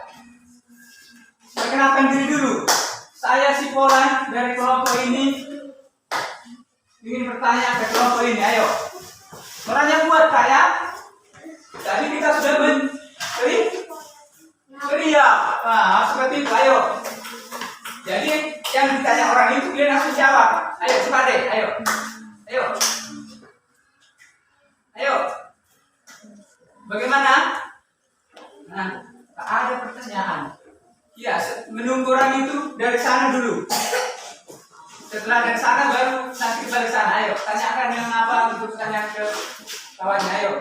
Perkenalkan diri dulu. Saya si Polan dari kelompok ini ingin bertanya ke kelompok ini, ayo. Suaranya kuat Kak ya. Tadi kita sudah teriak. Nah, seperti itu, ayo. Jadi yang ditanya orang itu dia langsung jawab. Ayo, cepat deh, ayo. Bagaimana? Nah, tak ada pertanyaan. Ya, menunggu orang itu dari sana dulu. Setelah dari sana baru nanti balik sana. Ayo, tanyakan yang apa untuk tanya ke kawannya.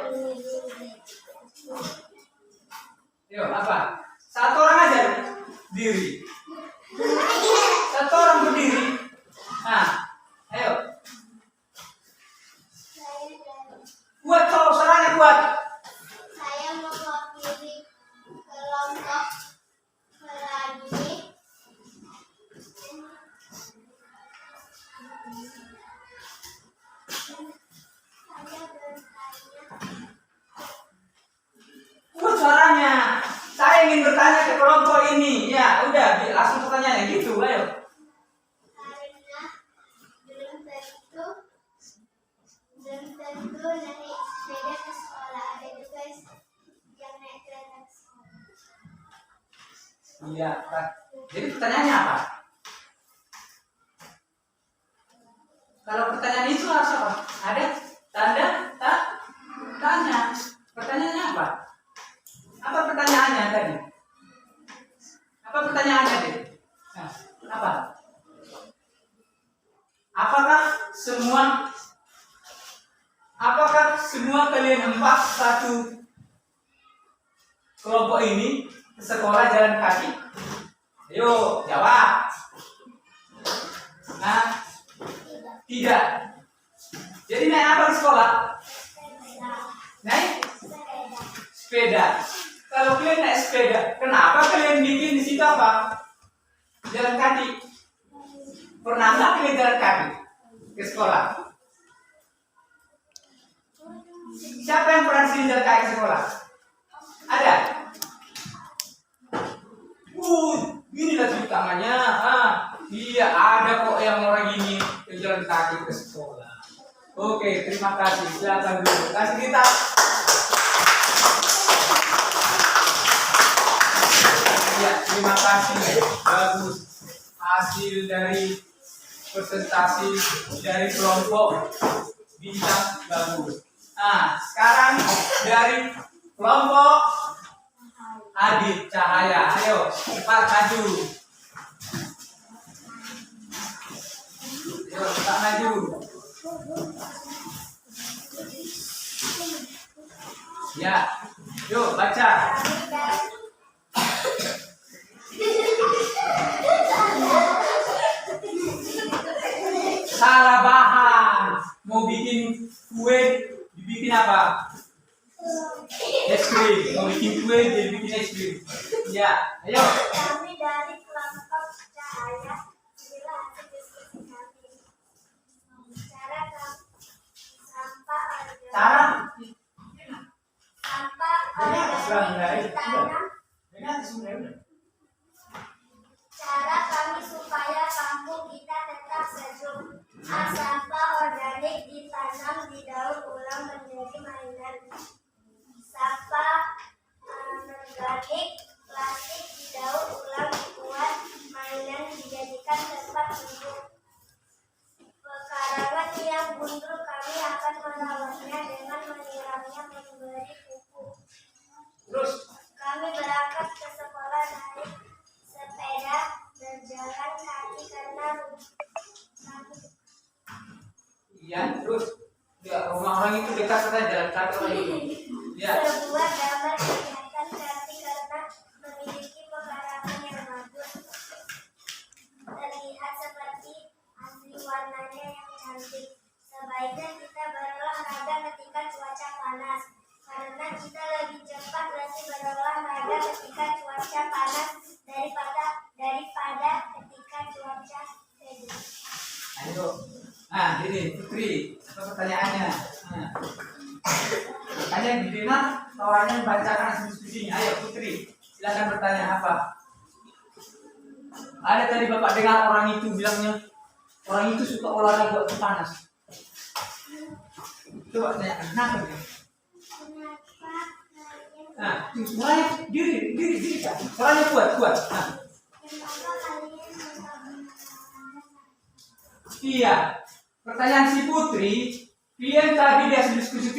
Ayo, apa? Satu orang aja diri. Satu orang berdiri. Nah, ayo. Kuat kau, suaranya kuat. Saya mewakili kelompok Pelangi. Saya bertanya. Kuat suaranya. Saya ingin bertanya ke kelompok ini. Ya, udah, langsung pertanyaannya gitu, ayo. Karena belum tentu naik sepeda ke sekolah, ada juga yang naik kereta ke sekolah. Iya, Kak. Jadi pertanyaannya apa? Kalau pertanyaan itu harus apa? Ada tanda tanya. Pertanyaannya apa? Apa pertanyaannya tadi? Apa pertanyaannya tadi? Nah, apa? Apakah semua kalian satu kelompok ini ke sekolah jalan kaki? Ayo, jawab. Nah, tidak. Jadi naik apa di sekolah? Naik sepeda. Kalau kalian naik sepeda, kenapa kalian bikin di situ apa? Jalan kaki. Pernah nggak kalian jalan kaki ke sekolah? Siapa yang pernah sini jalan kaki ke sekolah? Ada? Gini lah tangannya. Iya, ada kok yang orang ini jalan kaki ke sekolah. Oke, terima kasih. Silakan dulu. Kasih kita. Ya, terima kasih. Bagus. Hasil dari presentasi dari kelompok bintang bagus. Nah, sekarang dari kelompok Adit Cahaya. Ayo, cepat maju. Ayo, cepat maju. Ya, yuk baca. Salah bahan. Mau bikin kue, dibikin apa? Es krim. Mau bikin kue, dibikin es krim. Ya, ayo. Kami dari kelompok Cahaya, inilah hasil diskusi kami. Sampah organik ditanam. Cara kami supaya kampung kita tetap sejuk. Sampah organik ditanam di daur ulang menjadi mainan. Sampah organik plastik didaur ulang dibuat mainan dijadikan mundur, kami akan melawannya dengan menyiramnya memberi pupuk. Terus, Kami berangkat ke sekolah naik sepeda, berjalan kaki karena iya, terus. Ya, rumah orang itu dekat saja jalan kaki orang itu. Ya. sebuah gambar kelihatan cantik karena memiliki pekarangan yang bagus. Terlihat seperti asli warnanya yang cantik. Sebaiknya kita berolahraga ketika cuaca panas, karena kita lebih cepat letih berolahraga ketika cuaca panas daripada ketika cuaca teduh. Ayo. Nah, ini Putri, apa pertanyaannya? Nah. Tanya gini nah, kawannya bacakan diskusinya. Ayo Putri, silakan bertanya apa? Ada tadi Bapak dengar orang itu bilangnya orang itu suka olahraga waktu panas. Coba tanya kenapa dia? Kenapa kalian Nah, mulai diri kan. Suaranya kuat. Nah, kenapa kalian suka berolahraga? iya. Pertanyaan si Putri, Pian tadi di hasil diskusi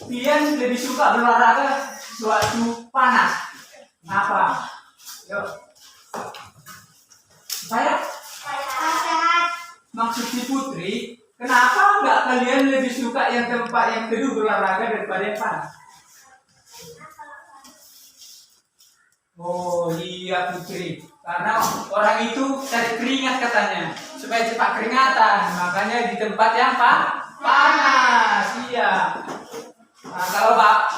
Pian lebih suka berolahraga suatu panas. Kenapa? Yuk. Saya Sehat. maksud si Putri, kenapa enggak kalian lebih suka yang tempat yang teduh berolahraga daripada yang panas? Oh iya Putri, karena orang itu cari keringat katanya, supaya cepat keringatan, makanya di tempat yang panas. Iya. Nah,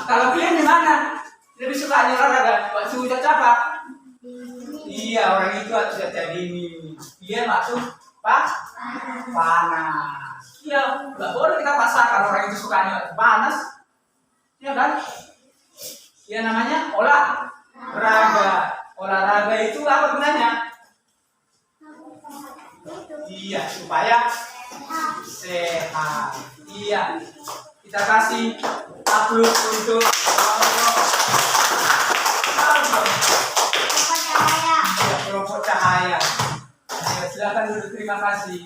kalau kalian di mana? Lebih suka olahraga waktu cuaca apa? Iya, orang itu waktu cuaca dingin. Dia maksud panas. Iya, nggak boleh kita pasang kalau orang itu sukanya waktu panas. Iya kan? Ya namanya olahraga itu apa gunanya? Iya, supaya sehat. Iya, kita kasih upload untuk kelompok cahaya. Ya, silakan dulu, terima kasih.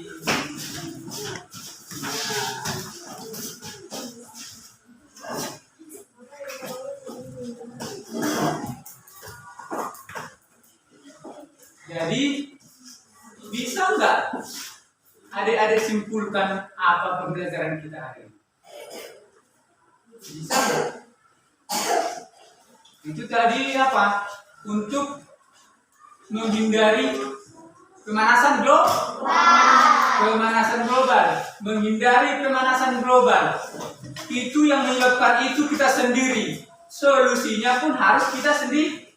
Jadi bisa nggak adik-adik simpulkan apa pembelajaran kita hari ini? Bisa nggak? Itu tadi apa? Untuk menghindari pemanasan global, menghindari pemanasan global. Itu yang menyebabkan itu kita sendiri. Solusinya pun harus kita sendiri.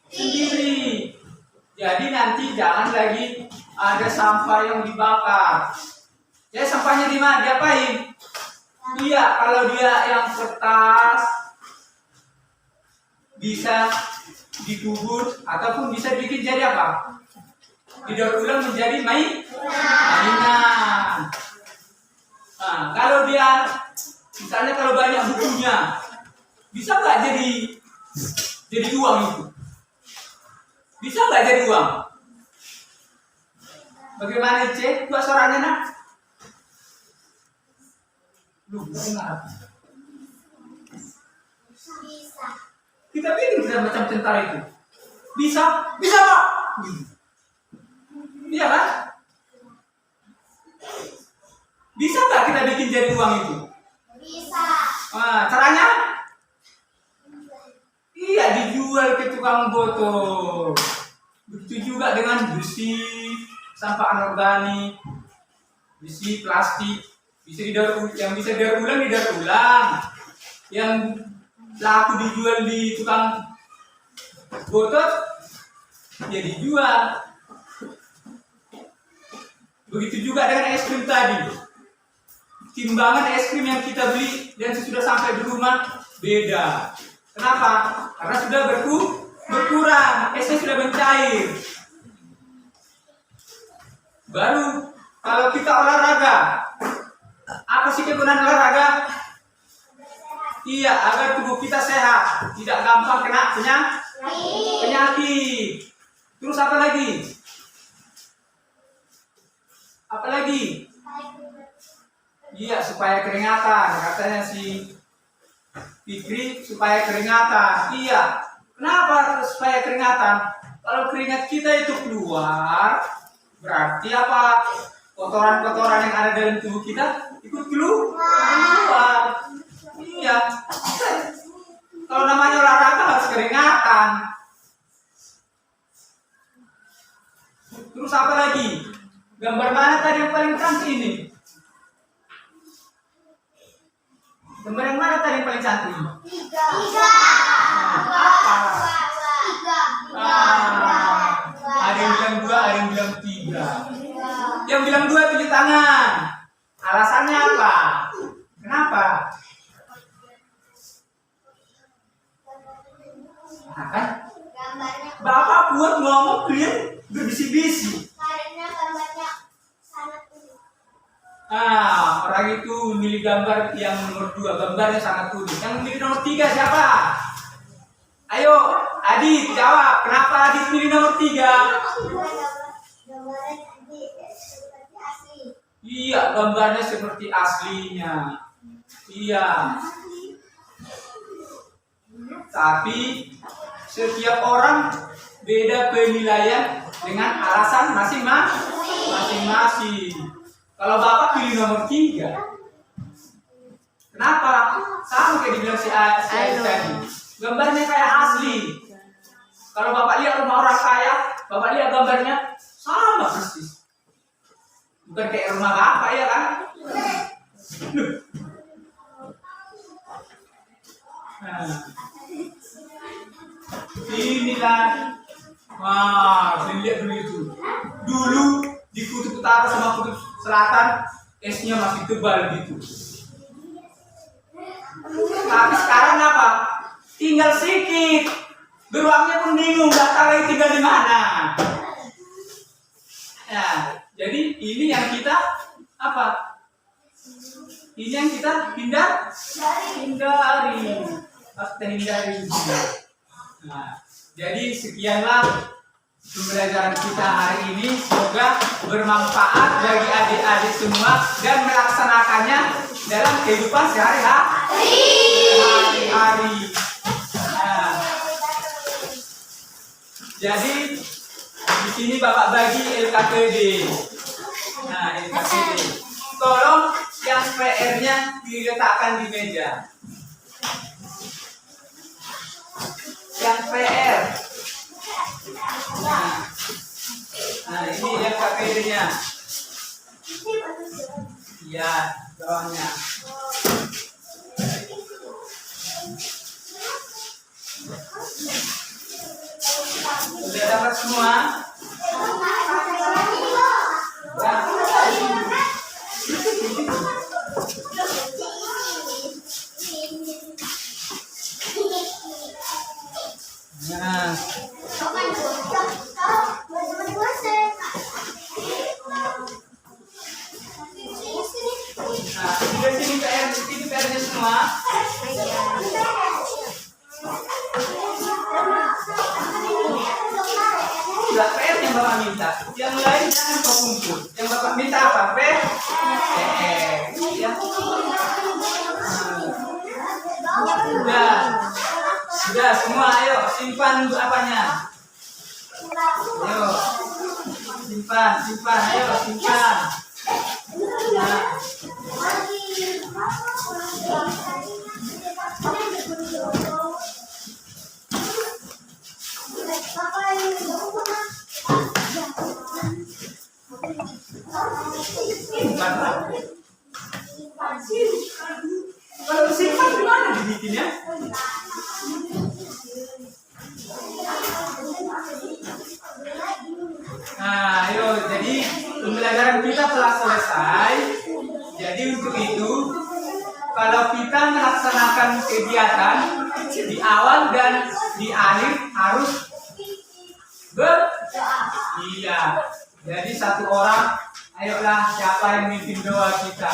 Jadi nanti jangan lagi ada sampah yang dibakar. Ya sampahnya di mana? Diapain? Iya, kalau dia yang kertas bisa dikubur ataupun bisa bikin jadi apa? Didaur ulang menjadi mainan. Nah, kalau dia misalnya kalau banyak bukunya, bisa nggak jadi uang itu? Bisa nggak jadi uang? Bagaimana cek? Buat suaranya nak? Lu dengar? Bisa. Kita bikin kita macam tentara itu. Bisa Pak. Iya kan? Bisa nggak kita bikin jadi uang itu? Bisa. Nah, caranya? Iya, dijual ke tukang botol. Begitu juga dengan besi, sampah anorganik, besi plastik, yang bisa didaur ulang, yang laku dijual di tukang botol, ya dijual. Begitu juga dengan es krim tadi. Timbangan es krim yang kita beli dan sudah sampai di rumah beda. Kenapa? Karena sudah berkurang, esnya sudah mencair. Baru kalau kita olahraga, apa sih kegunaan olahraga? Iya, agar tubuh kita sehat, tidak gampang kena penyakit. Terus apa lagi? Iya, supaya keringatan. Katanya si Fikri supaya keringatan. Iya. Kenapa supaya keringatan? Kalau keringat kita itu keluar, berarti apa? Kotoran-kotoran yang ada dalam tubuh kita ikut keluar. Iya. Kalau namanya olahraga harus keringatan. Terus apa lagi? Gambar mana tadi yang paling cantik ini? Gambar yang mana tadi yang paling cantik? Tiga. Apa? Tiga. Ada yang bilang 2, ada yang bilang 3. Yang bilang 2 tunjuk tangan. Alasannya apa? Kenapa? Nah, kan? Gambarnya Bapak buat ngomong kalian berbisi-bisi. karena gambarnya sangat unik. Orang itu memilih gambar yang nomor 2, gambarnya sangat unik. Yang memilih nomor 3 siapa? Ayo, Adit jawab. Kenapa Adit pilih nomor 3? Gambarnya tadi seperti asli. Iya, gambarnya seperti aslinya. Iya. Tapi setiap orang beda penilaian dengan alasan masing-masing. Kalau Bapak pilih nomor 3, kenapa? Sama kayak dibilang si Adi tadi. Gambarnya kayak asli. Kalau Bapak lihat rumah orang kaya, Bapak lihat gambarnya sama persis. Bukan kayak rumah Bapak ya kan? Nah, inilah. Wah, lihat dulu itu. Dulu di kutub utara sama kutub selatan esnya masih tebal gitu. Tapi sekarang apa? Tinggal sedikit. Beruangnya pun bingung, nggak tahu lagi tinggal di mana. Nah, jadi ini yang kita apa? Ini yang kita hindari. Harus kita hindari. Nah, jadi sekianlah pembelajaran kita hari ini. Semoga bermanfaat bagi adik-adik semua dan melaksanakannya dalam kehidupan sehari-hari. Nah, jadi di sini Bapak bagi LKPD. Nah, LKPD. Tolong yang PR-nya diletakkan di meja. Yang PR. Nah ini LKPD-nya. Iya, bawahnya. Sudah dapat semua? Nah, sudah sini PR-nya semua. Sudah PR yang Bapak minta. Yang lain jangan kau kumpul. Yang Bapak minta apa? PR. Ya. Sudah semua. Ayo simpan untuk apanya? Ayo simpan. Ayo simpan. Nah. Kalau simpan gimana dibikinnya? Nah, ayo, jadi pembelajaran kita telah selesai. Jadi untuk itu, kalau kita melaksanakan kegiatan di awal dan di akhir harus iya. Jadi satu orang, ayolah siapa yang mimpin doa kita?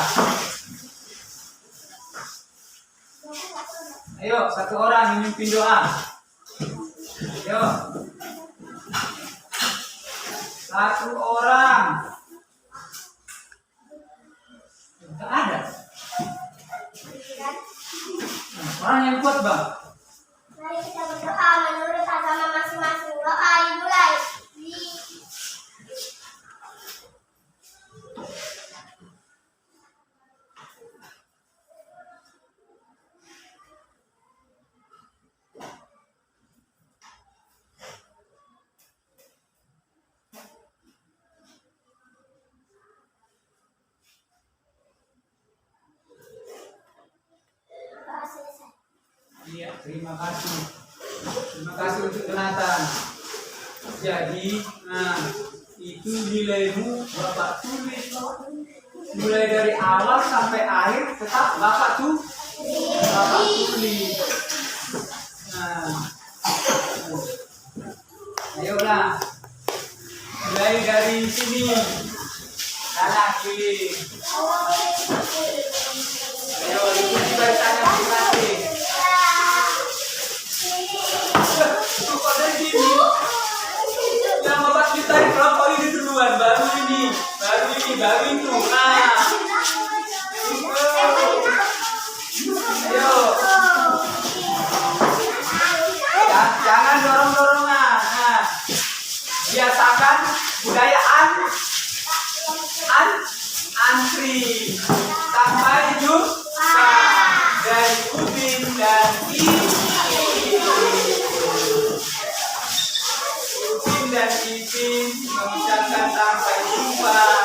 Ayo, satu orang yang mimpin doa. Ayo. Satu orang. Enggak ada. Orang yang kuat, Bang. Mari kita berdoa menurut agama masing-masing. Doa dimulai. Doa selesai. Iya, terima kasih. Terima kasih untuk Jonathan. Jadi, nah, itu nilaimu Bapak tulis. Mulai dari awal sampai akhir tetap Bapak tulis. Nah, ayolah. Mulai dari sini. Kanan kiri. Ayo, ikuti barisannya masing-masing. Kok dari sini? Yang Bapak ditarik kelompok ini duluan, baru itu. Nah, ayo, jangan dorong-dorongan. Nah, biasakan budaya antri sampai jumpa dari Udin dan Udin dan Ipin mengucapkan sampai jumpa.